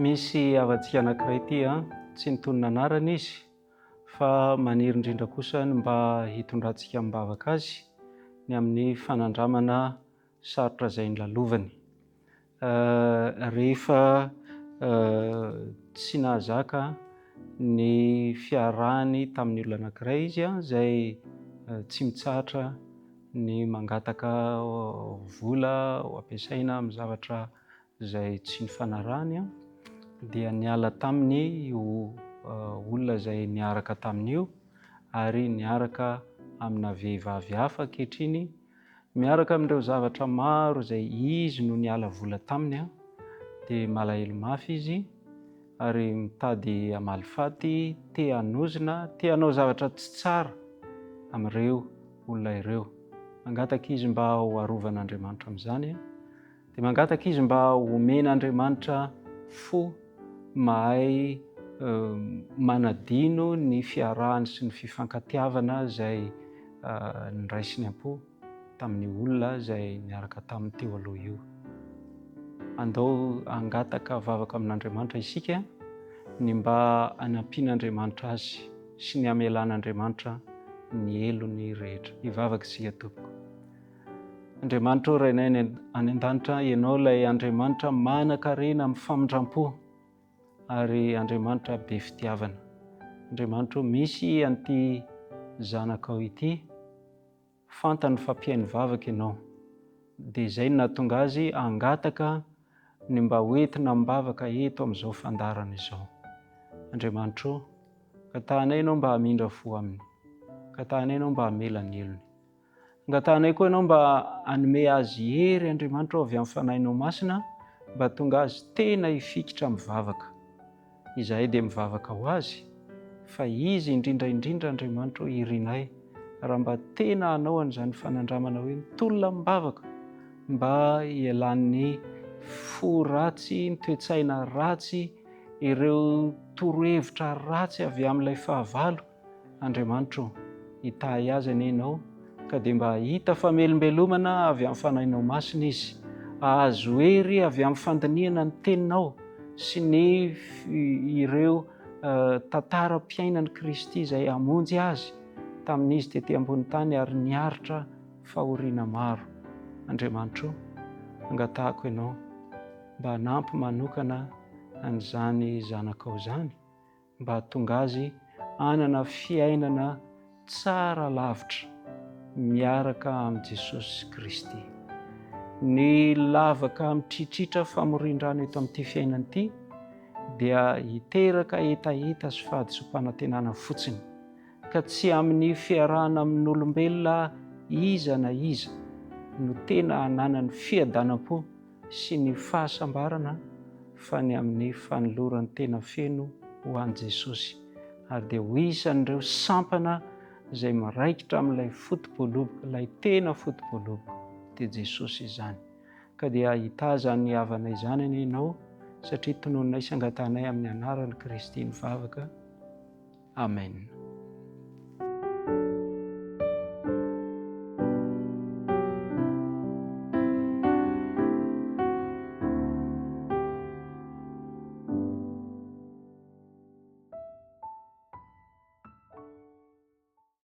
Misy havantsika anankiray ity tsy nitonona anarana izy fa maniry indrindra kosa mba hitondrantsika mibavaka azy ny amin'ny fanandramana sarotra izay nilalovany. Rehefa tsy nahazaka ny fiarahany tamin'ny olona anankiray izy izay tsy mitsahatra ny mangataka vola ho ampiasaina amin'ny zavatra izay tsy nifanarahany dia niala taminy io olona izay niaraka tamin'io ary niaraka amina vehivavy hafa ankehitriny, miaraka amin'ireo zavatra maro izay izy no niala vola taminy dia malahelo mafy izy ary mitady hamalifaty, te hanozona, te hanao zavatra tsy tsara amin'ireo olona ireo. Mangataka izy mba ho arovan'Andriamanitra amin'izany dia mangataka izy mba homen'Andriamanitra fo mahay manadino ny fiarahany sy ny fifankatiavana izay niraisiny am-po tamin'ny olona izay niaraka taminy teo aloha io. Andao hangataka vavaka amin'Andriamanitra isika ny mba hanampian'Andriamanitra azy sy ny hamelan'Andriamanitra ny elony rehetra. Hivavaka isika tompoko. Andriamanitra Rainay any an-danitra, ianao ilay Andriamanitra manan-karena amin'ny famindram-po ary Andriamanitra be fitiavana. Andriamanitra misy an'ity zanakao ity, fantany fa mpihaino vavaka ianao dia izay no nahatonga azy hangataka ny mba hoentina mibavaka eto amin'izao fandarana izao. Andriamanitra, angatanay ianao mba hamindra fo aminy, angatanay ianao mba hamela ny elony, angatanay koa ianao mba hanome azy hery Andriamanitra avy amin'ny fanahinao masina mba tonga azy tena hifikitra mivavaka. Izahay dia mivavaka ho azy fa izy indrindra Andriamanitra irinay raha mba tena hanao an'izany fanandramana hoe mitolona mibavaka mba ialan'ny fo ratsy, ny toe-tsaina ratsy, ireo torohevitra ratsy avy amin'ilay fahavalo. Andriamanitra, hitahy azy anie ianao ka dia mba hita famelombelomana avy amin'ny fanahinao masina izy, ahazo hery avy amin'ny fandiniana ny teninao sy ny ireo tantaram-piainan'i Kristy izay hamonjy azy tamin'izy tetỳ ambony tany ary niaritra fahoriana maro. Andriamanitra, angatahako ianao mba hanampy manokana an'izany zanakao izany mba hahatonga azy hanana fiainana tsara lavitra miaraka amin'i Jesosy Kristy. Ny lavaka mitritritra famorindràna eto amin'ity fiainana ity dia hiteraka hetaheta sy fahadisom-panantenana fotsiny ka tsy amin'ny fiarahana amin'olombelona iza na iza no tena hananany fiadanam-po sy ny fahasambarana fa ny amin'ny fanolorany tena feno ho an'i Jesosy ary dia ho isan'ireo sampana izay miraikitra amin'ilay fotom-poloboka, ilay tena fotom-poloboka dia Jesosy izany. Ka dia hitaza ny havana izany anie ianao satria tonononay sy angatanay amin'ny anaran'i Kristy mivavaka. Amen.